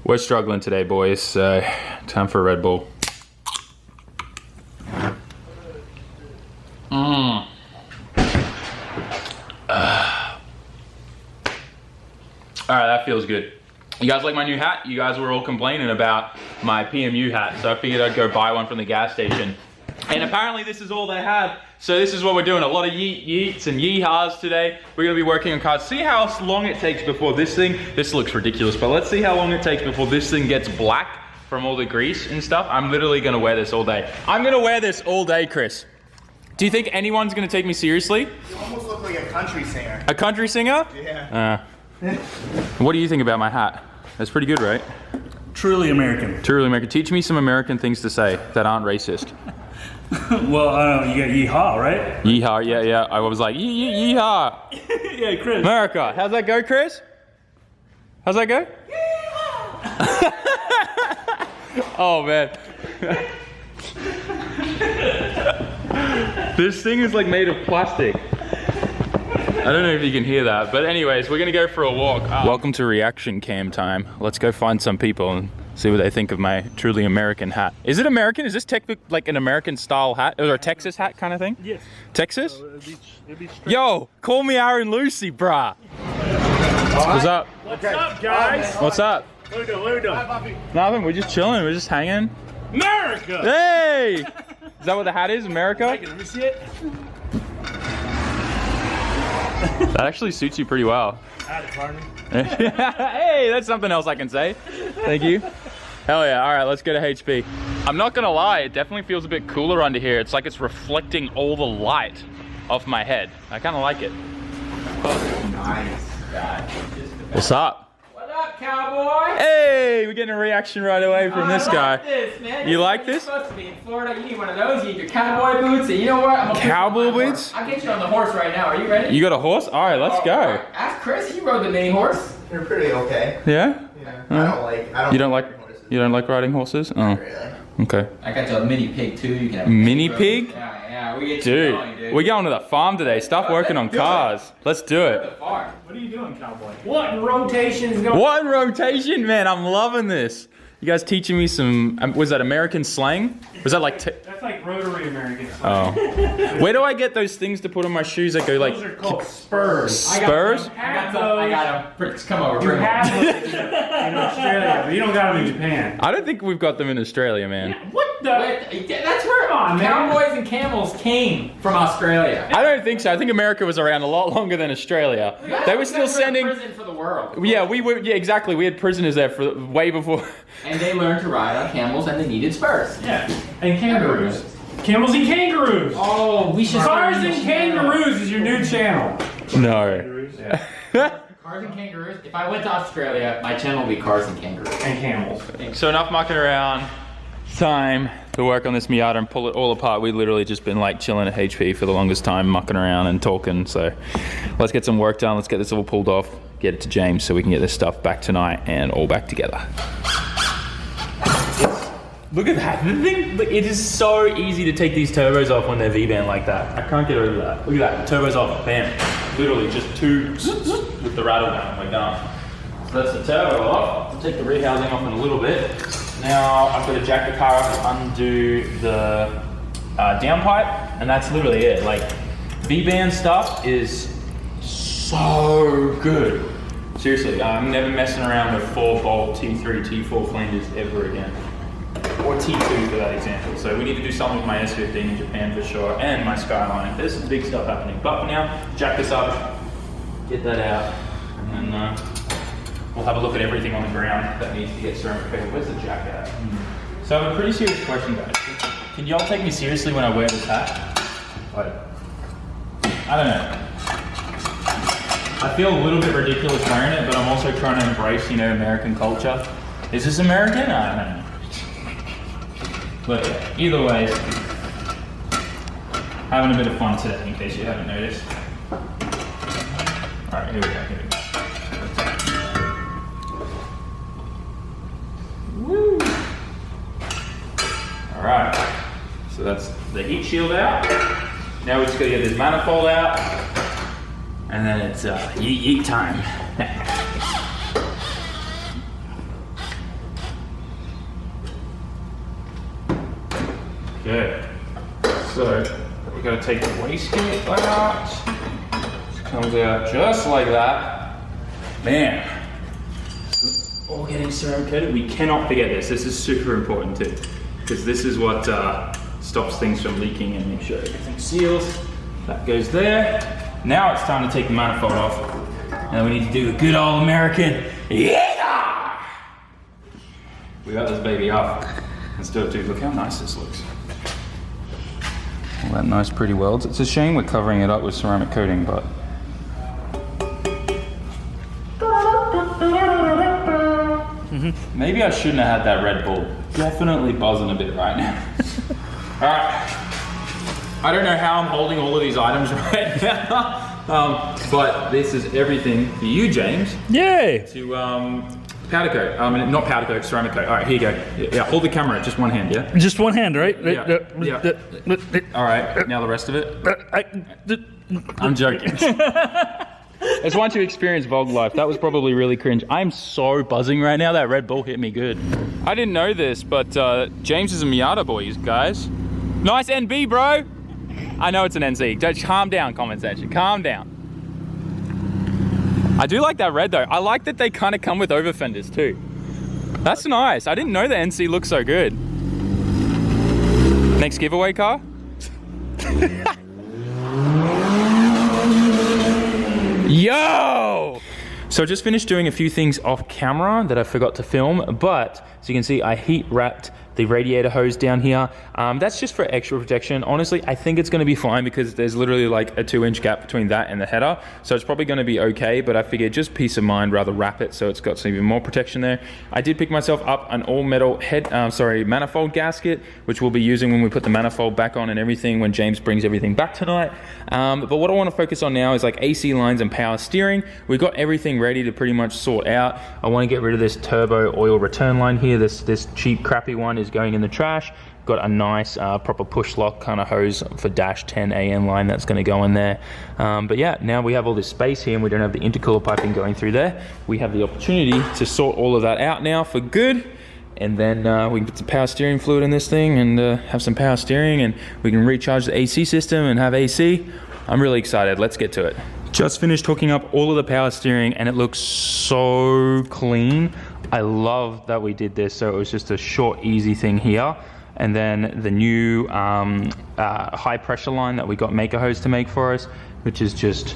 We're struggling today, boys, so time for a Red Bull. Alright, that feels good. You guys like my new hat? You guys were all complaining about my PMU hat, so I figured I'd go buy one from the gas station. And apparently this is all they have. So this is what we're doing, a lot of yeets and yeehaws today. We're gonna be working on cars. See how long it takes before this looks ridiculous, but let's see how long it takes before this thing gets black from all the grease and stuff. I'm literally gonna wear this all day. I'm gonna wear this all day, Chris. Do you think anyone's gonna take me seriously? You almost look like a country singer. A country singer? Yeah. What do you think about my hat? That's pretty good, right? Truly American. Truly American. Teach me some American things to say that aren't racist. Well, you got yeehaw, right? Yeehaw, yeah. I was like, yeehaw. Yeah, Chris. America. How's that go, Chris? How's that go? Oh, man. This thing is like made of plastic. I don't know if you can hear that, but anyways, we're gonna go for a walk. Welcome to reaction cam time. Let's go find some people and see what they think of my truly American hat. Is it American? Is this like an American style hat? Or a Texas hat kind of thing? Yes. Texas? So it'd be Yo, call me Aaron Lucy, brah. What's up? What's up, guys? What's up? What are we doing? What are we doing? Nothing, we're just chilling, we're just hanging. America! Hey! Is that what the hat is, America? Let me see it. That actually suits you pretty well. Howdy, partner. Hey, that's something else I can say. Thank you. Hell yeah, all right, let's go to HP. I'm not gonna lie, it definitely feels a bit cooler under here. It's like it's reflecting all the light off my head. I kinda like it. Nice. What's up? What up, cowboy? Hey, we're getting a reaction right away from this guy. This, man. You like You're this? supposed to be in Florida. You need one of those. You need your cowboy boots. And you know what? I'm gonna Cowboy put you on my boots? horse. I'll get you on the horse right now. Are you ready? You got a horse? All right, let's go. Ask Chris. He rode the mini horse. You're pretty okay. Yeah? Yeah. You don't like riding horses? Oh, Really? okay. I got you a mini pig too. You can have a Mini road. pig? Yeah, we get you Dude, going, dude. we're going to the farm today. Stop working on cars. Let's do The it. farm. What are you doing, cowboy? What in rotation's going on? What in rotation, man? I'm loving this. You guys teaching me some, was that American slang? Was that like, That's like rotary American. oh. Where do I get those things to put on my shoes that go like, Those are called spurs. spurs? I got them. Come over. You Bring them. have those in Australia, but you don't got them in Japan. I don't think we've got them in Australia, man. What the? Wait, that's where on, man. cowboys and camels came from Australia. I don't think so. I think America was around a lot longer than Australia. They were still sending, prison for the world. yeah, we were, yeah, exactly. We had prisoners there for way before. And they learned to ride on camels and they needed spurs. Yeah, and kangaroos. Camels and kangaroos. Oh, we should Cars start and kangaroos is your new channel. No. Yeah. Cars and kangaroos. If I went to Australia, my channel would be cars and kangaroos. And camels. So enough mucking around. Time to work on this Miata and pull it all apart. We've literally just been like chilling at HP for the longest time, mucking around and talking. So let's get some work done. Let's get this all pulled off, get it to James so we can get this stuff back tonight and all back together. Look at that. The thing, it is so easy to take these turbos off when they're V-band like that. I can't get over that. Look at that. Turbos off. Bam. Literally just two with the rattle gun. We're done. So that's the turbo off. I'll take the rear housing off in a little bit. Now I've got to jack the car up and undo the downpipe, and that's literally it. Like, V-band stuff is so good. Seriously, I'm never messing around with 4-bolt T3, T4 flangers ever again. Or T2 for that example. So we need to do something with my S15 in Japan for sure, and my Skyline. There's some big stuff happening. But for now, jack this up, get that out, and then we'll have a look at everything on the ground that needs to get certified. Where's the jack at? So I have a pretty serious question, guys. Can y'all take me seriously when I wear this hat? Like, I don't know. I feel a little bit ridiculous wearing it, but I'm also trying to embrace, you know, American culture. Is this American? I don't know. But either way, having a bit of fun today, in case you haven't noticed. All right, here we go. Woo! All right, so that's the heat shield out. Now we just gotta get this manifold out, and then it's yeet yeet time. Okay. So we're gonna take the wastegate out. It comes out just like that. Man. All getting ceramic coated. We cannot forget this. This is super important too, because this is what stops things from leaking and make sure everything seals. That goes there. Now it's time to take the manifold off. And we need to do a good old American yeah! We got this baby off. Let's do it, dude. Look how nice this looks. All that nice pretty welds. It's a shame we're covering it up with ceramic coating, but maybe I shouldn't have had that Red Bull. Definitely buzzing a bit right now. All right. I don't know how I'm holding all of these items right now, but this is everything for you, James. Yay! To powder coat. Not powder coat, ceramic coat. All right, here you go. Yeah, hold the camera, just one hand, yeah? Just one hand, right? Yeah. All right, now the rest of it. I'm joking. I just want you to experience Vogue life. That was probably really cringe. I'm so buzzing right now. That Red Bull hit me good. I didn't know this, but James is a Miata boy, you guys. Nice NB, bro. I know it's an NC. Just calm down, comment section. Calm down. I do like that red though. I like that they kind of come with over fenders too. That's nice. I didn't know the NC looked so good. Next giveaway car? Yo! So I just finished doing a few things off camera that I forgot to film, but as you can see, I heat wrapped the radiator hose down here. That's just for extra protection. Honestly, I think it's gonna be fine because there's literally like a 2-inch gap between that and the header. So it's probably gonna be okay, but I figured just peace of mind, rather wrap it so it's got some even more protection there. I did pick myself up an all metal manifold gasket, which we'll be using when we put the manifold back on and everything when James brings everything back tonight. But what I wanna focus on now is like AC lines and power steering. We've got everything ready to pretty much sort out. I wanna get rid of this turbo oil return line here. This cheap crappy one is going in the trash. Got a nice proper push lock kind of hose for dash 10 AN line that's going to go in there. But yeah, now we have all this space here and we don't have the intercooler piping going through there. We have the opportunity to sort all of that out now for good. And then we can put some power steering fluid in this thing and have some power steering, and we can recharge the AC system and have AC. I'm really excited. Let's get to it. Just finished hooking up all of the power steering and it looks so clean. I love that we did this, so it was just a short, easy thing here. And then the new high pressure line that we got Maker Hose to make for us, which is just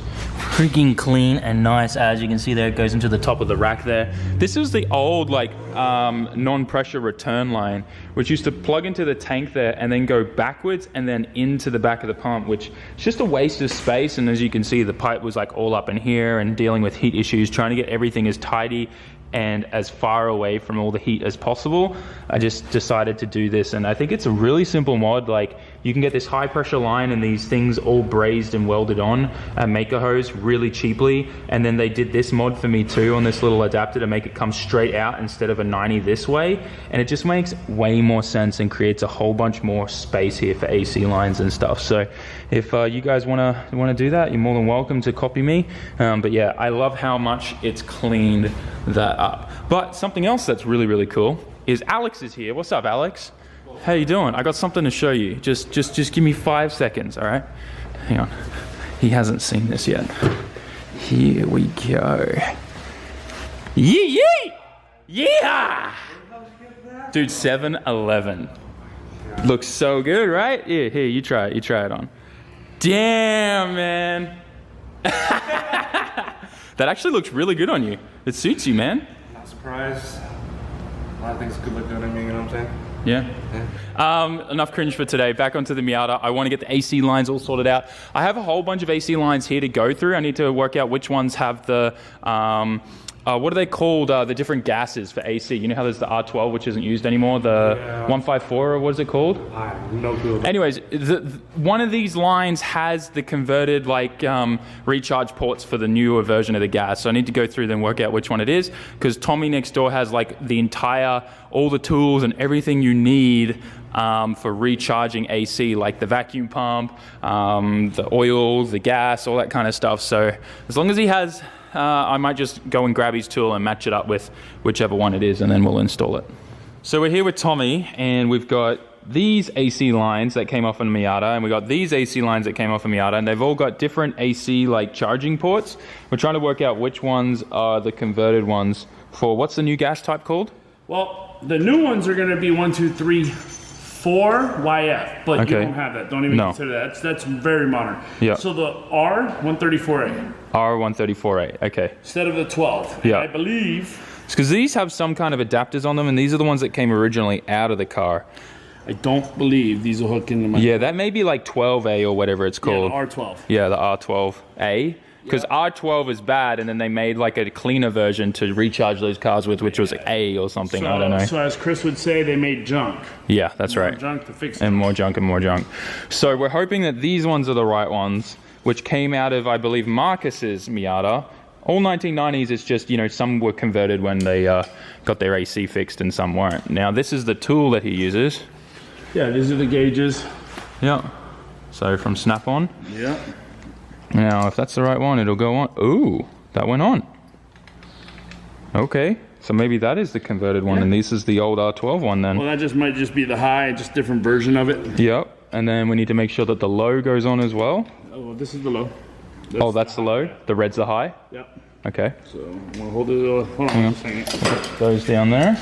freaking clean and nice. As you can see there, it goes into the top of the rack there. This is the old like non-pressure return line, which used to plug into the tank there and then go backwards and then into the back of the pump, which is just a waste of space. And as you can see, the pipe was like all up in here and dealing with heat issues, trying to get everything as tidy and as far away from all the heat as possible. I just decided to do this, and I think it's a really simple mod. Like, you can get this high pressure line and these things all brazed and welded on at Maker Hose really cheaply, and then they did this mod for me too on this little adapter to make it come straight out instead of a 90 this way, and it just makes way more sense and creates a whole bunch more space here for AC lines and stuff. So if you guys want to do that, you're more than welcome to copy me. But yeah, I love how much it's cleaned that up. But something else that's really, really cool is Alex is here. What's up, Alex? How you doing? I got something to show you. Just give me 5 seconds, all right? Hang on. He hasn't seen this yet. Here we go. Yee yee! Yeah! Dude, 7-Eleven. Looks so good, right? Yeah, here, you try it. You try it on. Damn, man. That actually looks really good on you. It suits you, man. Not surprised. A lot of things could look good on me, you know what I'm saying? Yeah. Enough cringe for today. Back onto the Miata. I want to get the AC lines all sorted out. I have a whole bunch of AC lines here to go through. I need to work out which ones have the what are they called? The different gases for AC. You know how there's the R12, which isn't used anymore, the 154, or what is it called? I have no clue. Anyways, one of these lines has the converted like recharge ports for the newer version of the gas. So I need to go through them and work out which one it is, because Tommy next door has like the entire, all the tools and everything you need for recharging AC, like the vacuum pump, the oil, the gas, all that kind of stuff. So as long as he has, I might just go and grab his tool and match it up with whichever one it is, and then we'll install it. So we're here with Tommy, and we've got these AC lines that came off a Miata, and we got these AC lines that came off a Miata, and they've all got different AC like charging ports. We're trying to work out which ones are the converted ones for, what's the new gas type called? Well, the new ones are going to be 1, 2, 3, 4 YF, but Okay. you don't have that. Don't even consider that. That's very modern. Yeah. So the R134A R134A, okay. instead of the 12. Yeah. I believe. It's because these have some kind of adapters on them, and these are the ones that came originally out of the car. I don't believe these will hook into my. Yeah, that may be like 12A or whatever it's called. Yeah, the R12. Yeah, the R12A. Because R12 is bad, and then they made like a cleaner version to recharge those cars with, which was A or something. I don't know. So as Chris would say, they made junk. Yeah, that's More right. junk to fix And it. more junk and more junk. So we're hoping that these ones are the right ones, which came out of, I believe, Marcus's Miata. All 1990s, it's just, you know, some were converted when they got their AC fixed and some weren't. Now, this is the tool that he uses. Yeah, these are the gauges. Yeah. So from Snap-on. Yeah. Now, if that's the right one, it'll go on. Ooh, that went on. Okay. So maybe that is the converted one, and this is the old R12 one then. Well, that just might just be the high, just different version of it. Yep. And then we need to make sure that the low goes on as well. Oh, well, this is the low. That's the low. The red's the high. Yep. Okay. So I'm gonna hold it. Hold on, just hang it. Goes down there.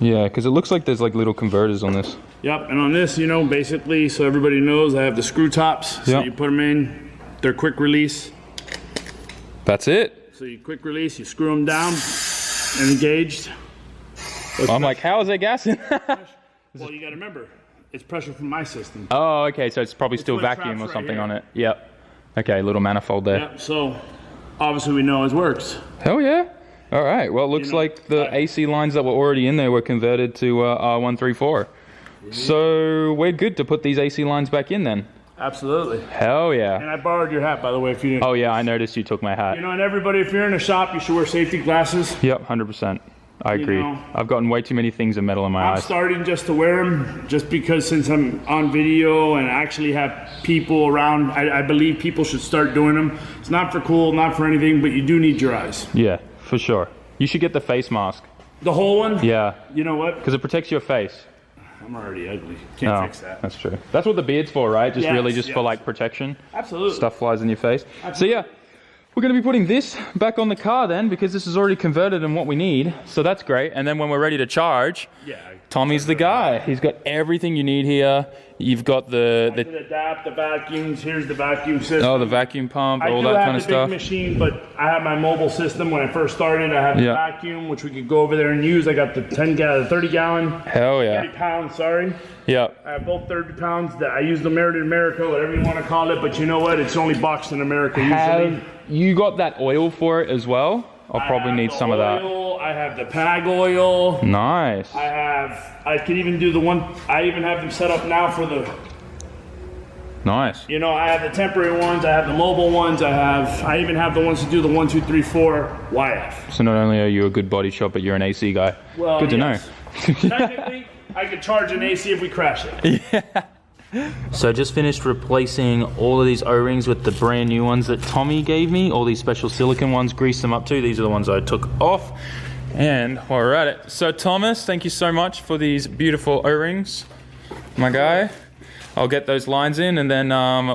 Yeah, because it looks like there's like little converters on this. Yep. And on this, you know, basically, so everybody knows, I have the screw tops. So Yep. you put them in. They're quick release. That's it. So you quick release. You screw them down and engaged. I'm like, how is that gas in? Well, you got to remember, it's pressure from my system. Oh, okay. So it's probably still what it vacuum traps or right something here. on it. Yep. Okay, little manifold there. Yep. So obviously we know it works. Hell yeah. All right. Well, it looks You know, like the AC lines that were already in there were converted to R134. So we're good to put these AC lines back in then. Absolutely. Hell yeah. And I borrowed your hat, by the way, if you didn't. Oh yeah, I noticed you took my hat. You know, and everybody, if you're in a shop, you should wear safety glasses. Yep, 100%. I agree. know, I've gotten way too many things of metal in my I'm eyes. starting just to wear them, just because since I'm on video and I actually have people around, I believe people should start doing them. It's not for cool, not for anything, but you do need your eyes. Yeah, for sure. You should get the face mask. The whole one? Yeah, You know what? because it protects your face. I'm already ugly. Can't fix that. That's true. That's what the beard's for, right? Just Yes, really just for yes. like protection. Absolutely. Stuff flies in your face. So yeah, we're going to be putting this back on the car then, because this is already converted in what we need. So that's great. And then when we're ready to charge, Yeah. Tommy's the guy. He's got everything you need here. You've got I the can adapt the vacuums. Here's the vacuum system. the vacuum pump, I all do that have kind of the big stuff. machine, but I have my mobile system. When I first started, I had the Yeah. vacuum, which we could go over there and use. I got the 30 gallon, Hell 30 yeah. pounds, sorry. Yeah. I have both 30 pounds. That I use the Made in America, whatever you want to call it, but you know what? It's only boxed in America usually. Have you got that oil for it as well? I'll probably I have need the some of that. oil, I have the PAG oil. Nice. I could even do the one, I even have them set up now for the, Nice. you know, I have the temporary ones, I have the mobile ones, I even have the ones to do the 1, 2, 3, 4 YF. So not only are you a good body shop, but you're an AC guy. Well, Good to yes. Technically, I could charge an AC if we crash it. So I just finished replacing all of these O-rings with the brand new ones that Tommy gave me. All these special silicone ones, greased them up too. These are the ones I took off. And while we're at it, so Thomas, thank you so much for these beautiful O-rings, my guy. I'll get those lines in, and then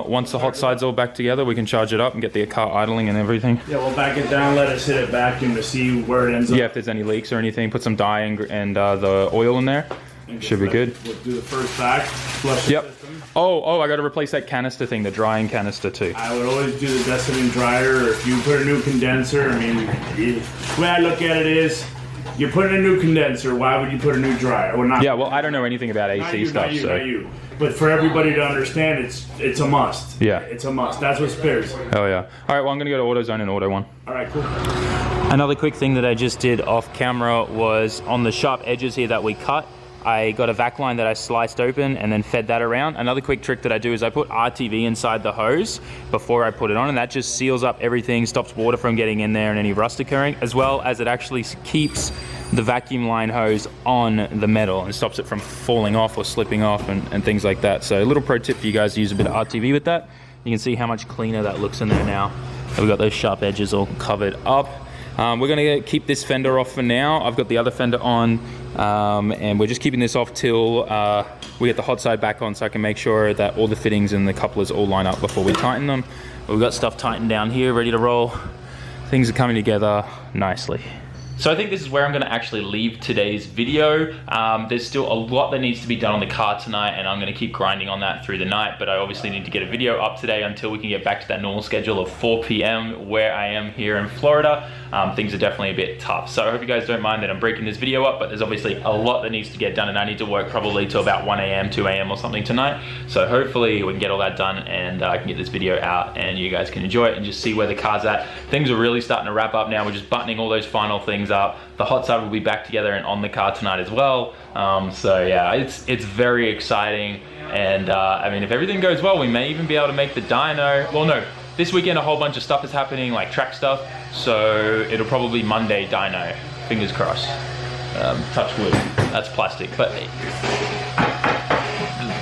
once the hot side's all back together, we can charge it up and get the car idling and everything. Yeah, we'll back it down, let us hit it vacuum to see where it ends up. Yeah, if there's any leaks or anything, put some dye and the oil in there. Should be good. We'll do the first back, flush the Yep. system. Oh, I got to replace that canister thing, the drying canister too. I would always do the Desitin dryer, or if you put a new condenser, I mean, the way I look at it is, you're putting a new condenser, why would you put a new dryer? Or not? Yeah, well, I don't know anything about Not AC you, stuff, not you, so. not you. But for everybody to understand, it's a must. Yeah. It's a must. That's what spares. Oh yeah. All right, well, I'm gonna go to AutoZone and order one. All right, cool. Another quick thing that I just did off camera was on the sharp edges here that we cut, I got a vac line that I sliced open and then fed that around. Another quick trick that I do is I put RTV inside the hose before I put it on, and that just seals up everything, stops water from getting in there and any rust occurring, as well as it actually keeps the vacuum line hose on the metal and stops it from falling off or slipping off and things like that. So a little pro tip for you guys to use a bit of RTV with that. You can see how much cleaner that looks in there now. We've got those sharp edges all covered up. We're gonna keep this fender off for now. I've got the other fender on, and we're just keeping this off till we get the hot side back on, so I can make sure that all the fittings and the couplers all line up before we tighten them. We've got stuff tightened down here, ready to roll. Things are coming together nicely. So I think this is where I'm gonna actually leave today's video. There's still a lot that needs to be done on the car tonight, and I'm gonna keep grinding on that through the night, but I obviously need to get a video up today until we can get back to that normal schedule of 4 p.m. where I am here in Florida. Things are definitely a bit tough. So I hope you guys don't mind that I'm breaking this video up, but there's obviously a lot that needs to get done, and I need to work probably till about 1 a.m., 2 a.m. or something tonight. So hopefully we can get all that done, and I can get this video out and you guys can enjoy it and just see where the car's at. Things are really starting to wrap up now. We're just buttoning all those final things up. The hot side will be back together and on the car tonight as well. So yeah, it's very exciting. And I mean, if everything goes well, we may even be able to make the dyno. Well, no, this weekend a whole bunch of stuff is happening, like track stuff. So it'll probably Monday dyno, fingers crossed. Touch wood, that's plastic, but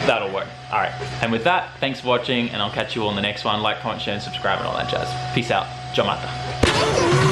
that'll work. All right, and with that, thanks for watching, and I'll catch you all in the next one. Like, comment, share, and subscribe, and all that jazz. Peace out. Yamata.